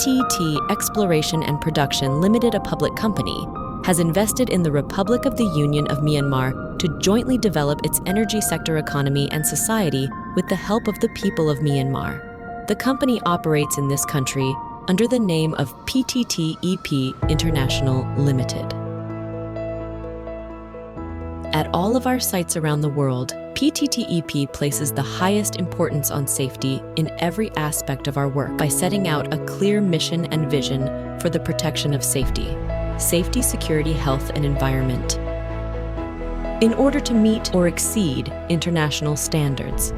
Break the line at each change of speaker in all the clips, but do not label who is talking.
PTT Exploration and Production Limited, a public company, has invested in the Republic of the Union of Myanmar to jointly develop its energy sector economy and society with the help of the people of Myanmar. The company operates in this country under the name of PTT EP International Limited. At all of our sites around the world, PTT EP places the highest importance on safety in every aspect of our work by setting out a clear mission and vision for the protection of safety, security, health, and environment, in order to meet or exceed international standards.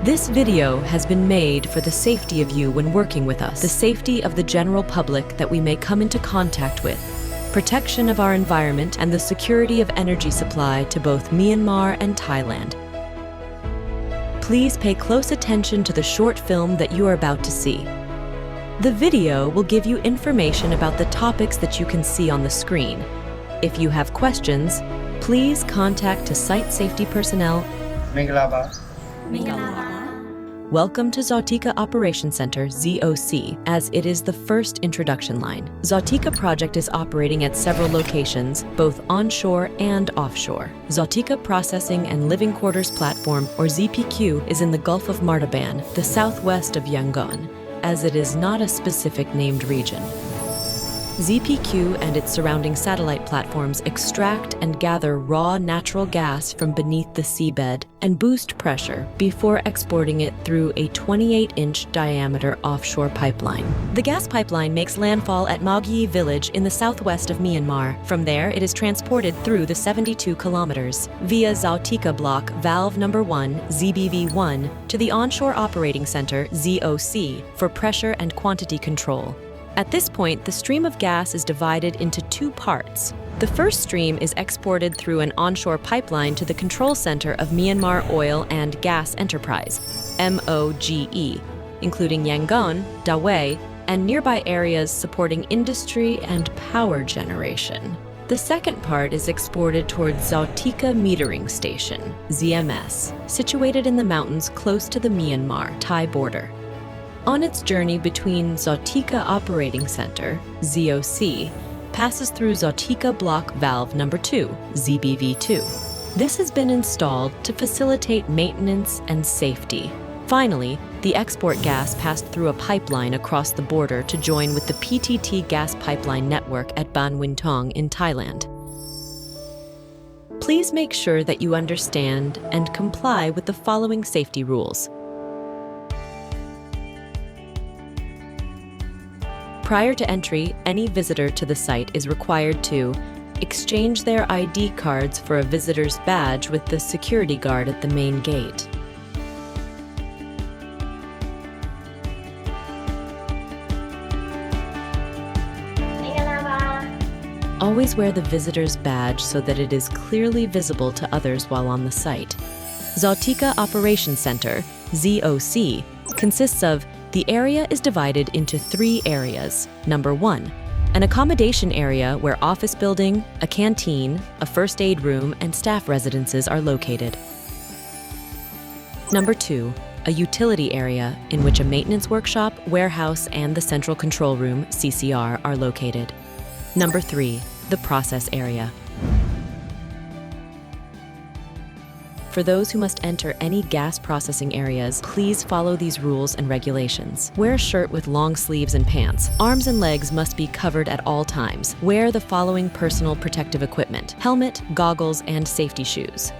This video has been made for the safety of you when working with us, the safety of the general public that we may come into contact with, protection of our environment, and the security of energy supply to both Myanmar and Thailand. Please pay close attention to the short film that you are about to see. The video will give you information about the topics that you can see on the screen. If you have questions, please contact to site safety personnel. Welcome to ZAWTIKA Operation Center, ZOC, as it is the first introduction line. ZAWTIKA project is operating at several locations, both onshore and offshore. ZAWTIKA Processing and Living Quarters Platform, or ZPQ, is in the Gulf of Martaban, the southwest of Yangon, as it is not a specific named region. ZPQ and its surrounding satellite platforms extract and gather raw natural gas from beneath the seabed and boost pressure before exporting it through a 28-inch diameter offshore pipeline. The gas pipeline makes landfall at Magyi village in the southwest of Myanmar. From there, it is transported through the 72 kilometers via ZAWTIKA block valve number 1, ZBV1, to the onshore operating center, ZOC, for pressure and quantity control. At this point, the stream of gas is divided into two parts. The first stream is exported through an onshore pipeline to the control center of Myanmar Oil and Gas Enterprise, MOGE, including Yangon, Dawei, and nearby areas supporting industry and power generation. The second part is exported towards ZAWTIKA Metering Station, ZMS, situated in the mountains close to the Myanmar-Thai border. On its journey between ZAWTIKA Operating Center, ZOC, passes through ZAWTIKA Block Valve number 2, ZBV2. This has been installed to facilitate maintenance and safety. Finally, the export gas passed through a pipeline across the border to join with the PTT gas pipeline network at Ban Wintong in Thailand. Please make sure that you understand and comply with the following safety rules. Prior to entry, any visitor to the site is required to exchange their ID cards for a visitor's badge with the security guard at the main gate. Always wear the visitor's badge so that it is clearly visible to others while on the site. ZAWTIKA Operation Center, ZOC, consists of the area is divided into 3 areas. Number 1, an accommodation area where office building, a canteen, a first aid room, and staff residences are located. Number 2, a utility area in which a maintenance workshop, warehouse, and the central control room, CCR, are located. Number 3, the process area. For those who must enter any gas processing areas, please follow these rules and regulations. Wear a shirt with long sleeves and pants. Arms and legs must be covered at all times. Wear the following personal protective equipment: helmet, goggles, and safety shoes.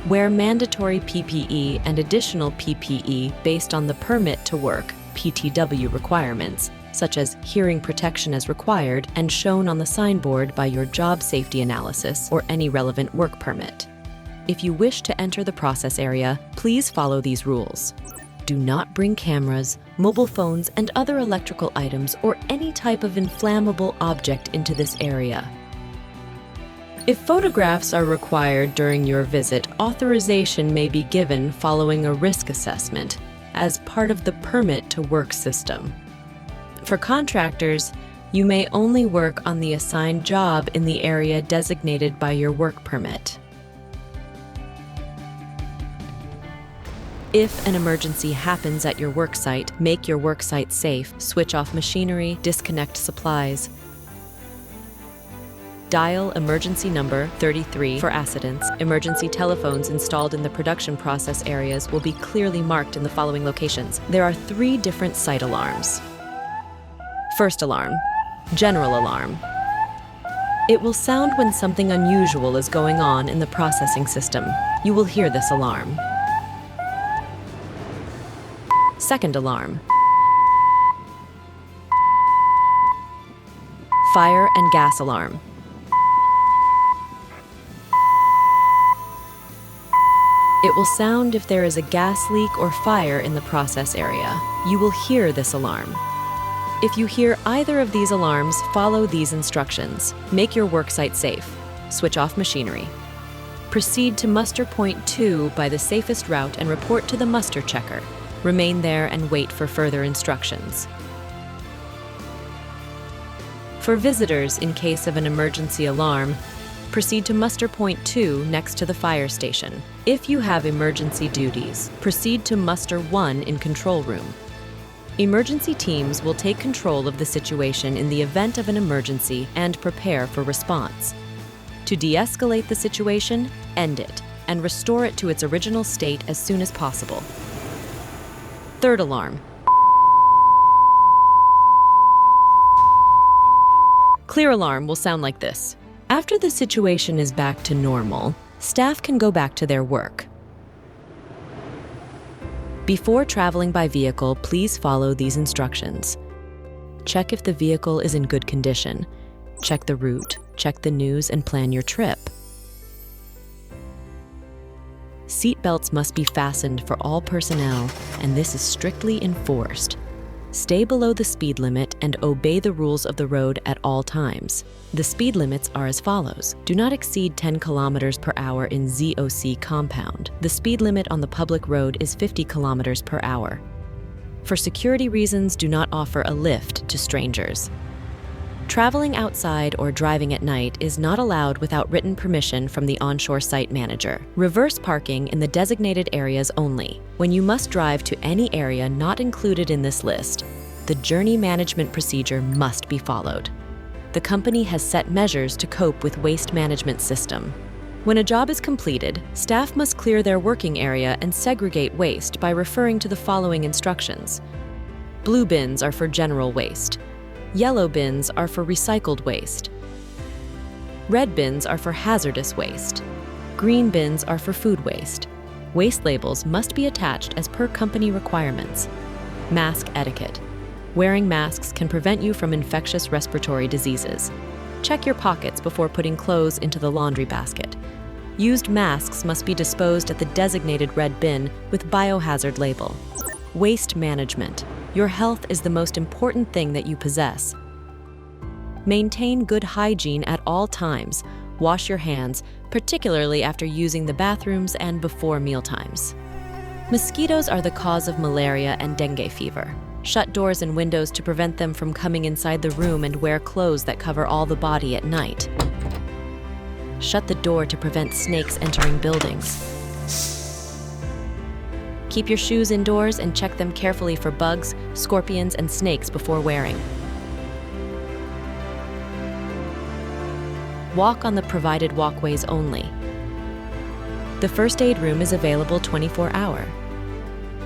Wear mandatory PPE and additional PPE based on the permit to work, PTW requirements, such as hearing protection as required and shown on the signboard by your job safety analysis or any relevant work permit. If you wish to enter the process area, please follow these rules. Do not bring cameras, mobile phones, and other electrical items or any type of inflammable object into this area. If photographs are required during your visit, authorization may be given following a risk assessment as part of the permit to work system. For contractors, you may only work on the assigned job in the area designated by your work permit. If an emergency happens at your worksite, make your worksite safe, switch off machinery, disconnect supplies. Dial emergency number 33 for accidents. Emergency telephones installed in the production process areas will be clearly marked in the following locations. There are 3 different site alarms. First alarm, general alarm. It will sound when something unusual is going on in the processing system. You will hear this alarm. Second alarm, fire and gas alarm. It will sound if there is a gas leak or fire in the process area. You will hear this alarm. If you hear either of these alarms, follow these instructions. Make your worksite safe. Switch off machinery. Proceed to muster point 2 by the safest route and report to the muster checker. Remain there and wait for further instructions. For visitors in case of an emergency alarm, proceed to muster point 2 next to the fire station. If you have emergency duties, proceed to muster 1 in control room. Emergency teams will take control of the situation in the event of an emergency and prepare for response. To de-escalate the situation, end it, and restore it to its original state as soon as possible. Third alarm. Clear alarm will sound like this. After the situation is back to normal, staff can go back to their work. Before traveling by vehicle, please follow these instructions. Check if the vehicle is in good condition. Check the route, check the news, and plan your trip. Seat belts must be fastened for all personnel, and this is strictly enforced. Stay below the speed limit and obey the rules of the road at all times. The speed limits are as follows. Do not exceed 10 kilometers per hour in ZOC compound. The speed limit on the public road is 50 kilometers per hour. For security reasons, do not offer a lift to strangers. Traveling outside or driving at night is not allowed without written permission from the onshore site manager. Reverse parking in the designated areas only. When you must drive to any area not included in this list, the journey management procedure must be followed. The company has set measures to cope with waste management system. When a job is completed, staff must clear their working area and segregate waste by referring to the following instructions. Blue bins are for general waste. Yellow bins are for recycled waste. Red bins are for hazardous waste. Green bins are for food waste. Waste labels must be attached as per company requirements. Mask etiquette. Wearing masks can prevent you from infectious respiratory diseases. Check your pockets before putting clothes into the laundry basket. Used masks must be disposed at the designated red bin with biohazard label. Waste management. Your health is the most important thing that you possess. Maintain good hygiene at all times. Wash your hands, particularly after using the bathrooms and before mealtimes. Mosquitoes are the cause of malaria and dengue fever. Shut doors and windows to prevent them from coming inside the room and wear clothes that cover all the body at night. Shut the door to prevent snakes entering buildings. Keep your shoes indoors and check them carefully for bugs, scorpions, and snakes before wearing. Walk on the provided walkways only. The first aid room is available 24-hour.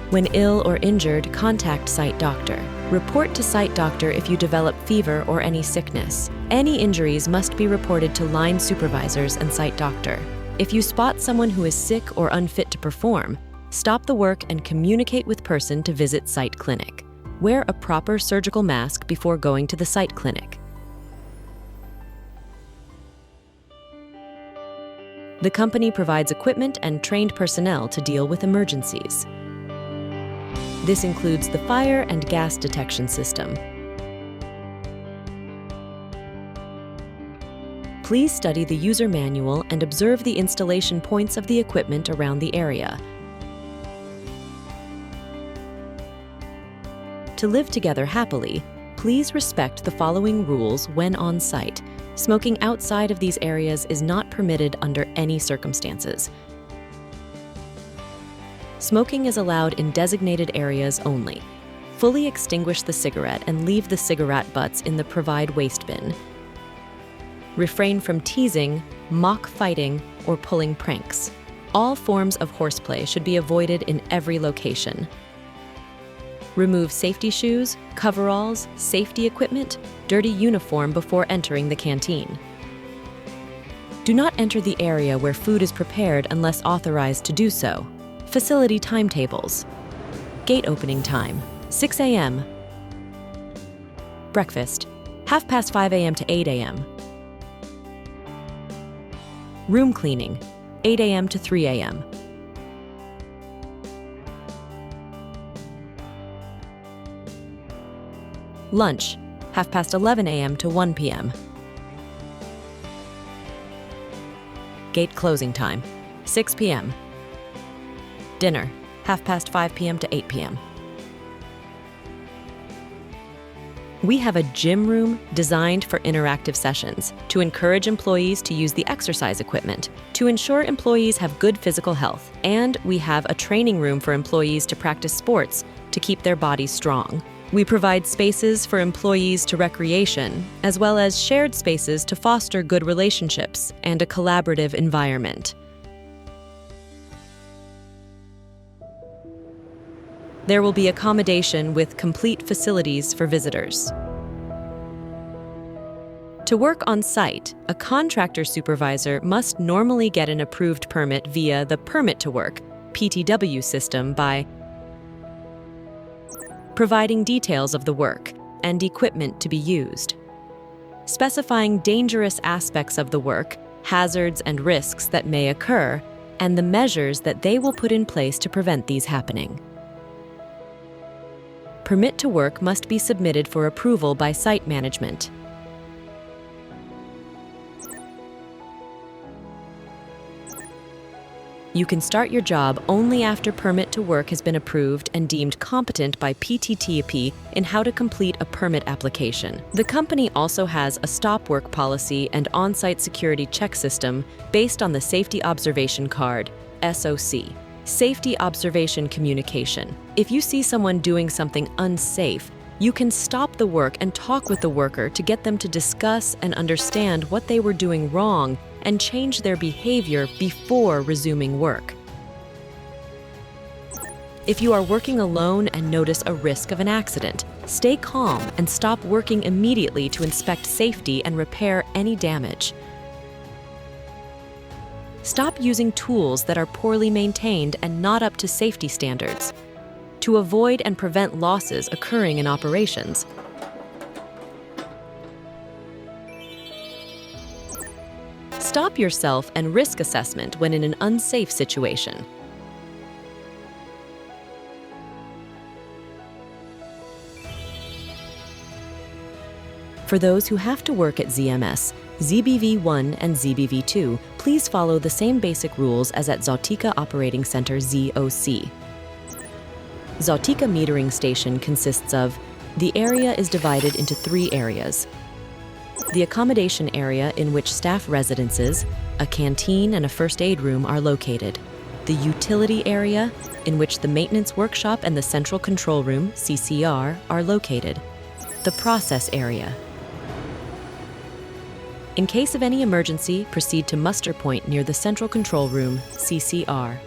When ill or injured, contact site doctor. Report to site doctor if you develop fever or any sickness. Any injuries must be reported to line supervisors and site doctor. If you spot someone who is sick or unfit to perform, stop the work and communicate with person to visit site clinic. Wear a proper surgical mask before going to the site clinic. The company provides equipment and trained personnel to deal with emergencies. This includes the fire and gas detection system. Please study the user manual and observe the installation points of the equipment around the area. To live together happily, please respect the following rules when on site. Smoking outside of these areas is not permitted under any circumstances. Smoking is allowed in designated areas only. Fully extinguish the cigarette and leave the cigarette butts in the provide waste bin. Refrain from teasing, mock fighting, or pulling pranks. All forms of horseplay should be avoided in every location. Remove safety shoes, coveralls, safety equipment, dirty uniform before entering the canteen. Do not enter the area where food is prepared unless authorized to do so. Facility timetables. Gate opening time, 6 a.m. Breakfast, 5:30 a.m. to 8 a.m. Room cleaning, 8 a.m. to 3 a.m. Lunch, 11:30 a.m. to 1 p.m. Gate closing time, 6 p.m. Dinner, 5:30 p.m. to 8 p.m. We have a gym room designed for interactive sessions to encourage employees to use the exercise equipment, to ensure employees have good physical health, and we have a training room for employees to practice sports to keep their bodies strong. We provide spaces for employees to recreation, as well as shared spaces to foster good relationships and a collaborative environment. There will be accommodation with complete facilities for visitors. To work on site, a contractor supervisor must normally get an approved permit via the Permit to Work (PTW) system by providing details of the work and equipment to be used, specifying dangerous aspects of the work, hazards and risks that may occur, and the measures that they will put in place to prevent these happening. Permit to work must be submitted for approval by site management. You can start your job only after permit to work has been approved and deemed competent by PTTP in how to complete a permit application. The company also has a stop work policy and on-site security check system based on the Safety Observation Card, SOC. Safety observation communication. If you see someone doing something unsafe, you can stop the work and talk with the worker to get them to discuss and understand what they were doing wrong and change their behavior before resuming work. If you are working alone and notice a risk of an accident, stay calm and stop working immediately to inspect safety and repair any damage. Stop using tools that are poorly maintained and not up to safety standards to avoid and prevent losses occurring in operations. Stop yourself and risk assessment when in an unsafe situation. For those who have to work at ZMS, ZBV1 and ZBV2, please follow the same basic rules as at ZAWTIKA Operating Center ZOC. ZAWTIKA metering station consists of, the area is divided into 3 areas. The accommodation area in which staff residences, a canteen and a first aid room are located. The utility area in which the maintenance workshop and the central control room, CCR, are located. The process area. In case of any emergency, proceed to muster point near the central control room, CCR.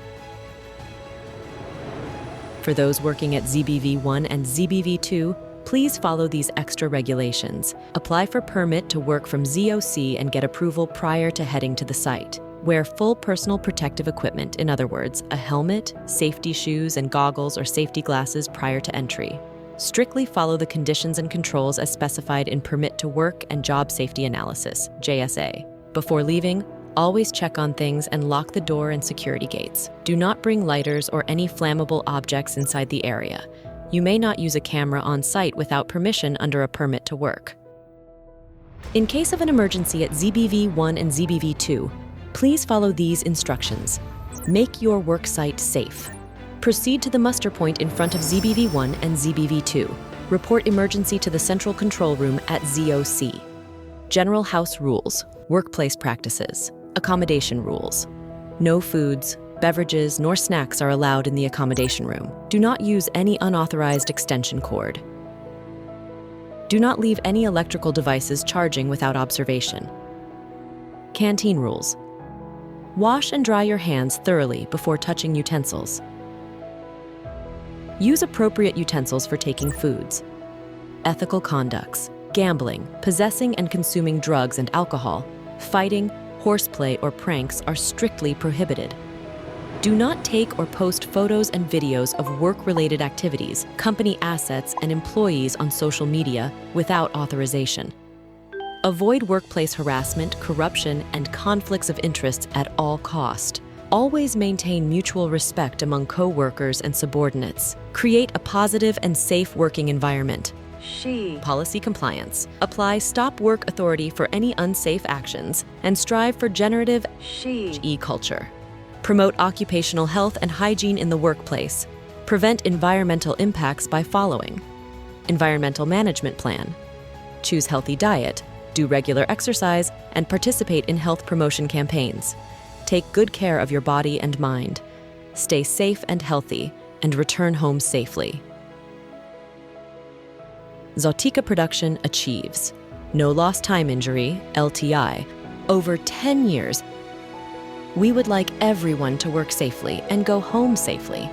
For those working at ZBV1 and ZBV2, please follow these extra regulations. Apply for permit to work from ZOC and get approval prior to heading to the site. Wear full personal protective equipment, in other words, a helmet, safety shoes, and goggles or safety glasses prior to entry. Strictly follow the conditions and controls as specified in Permit to Work and Job Safety Analysis, JSA. Before leaving, always check on things and lock the door and security gates. Do not bring lighters or any flammable objects inside the area. You may not use a camera on site without permission under a Permit to Work. In case of an emergency at ZBV1 and ZBV2, please follow these instructions. Make your work site safe. Proceed to the muster point in front of ZBV1 and ZBV2. Report emergency to the central control room at ZOC. General house rules, workplace practices, accommodation rules. No foods, Beverages nor snacks are allowed in the accommodation room. Do not use any unauthorized extension cord. Do not leave any electrical devices charging without observation. Canteen rules. Wash and dry your hands thoroughly before touching utensils. Use appropriate utensils for taking foods. Ethical conducts. Gambling, possessing and consuming drugs and alcohol, fighting, horseplay, or pranks are strictly prohibited. Do not take or post photos and videos of work-related activities, company assets, and employees on social media without authorization. Avoid workplace harassment, corruption, and conflicts of interest at all cost. Always maintain mutual respect among co-workers and subordinates. Create a positive and safe working environment. Policy compliance. Apply stop work authority for any unsafe actions and strive for generative culture. Promote occupational health and hygiene in the workplace. Prevent environmental impacts by following: environmental management plan. Choose healthy diet, do regular exercise, and participate in health promotion campaigns. Take good care of your body and mind. Stay safe and healthy, and return home safely. ZAWTIKA production achieves no lost time injury, LTI, over 10 years. We would like everyone to work safely and go home safely.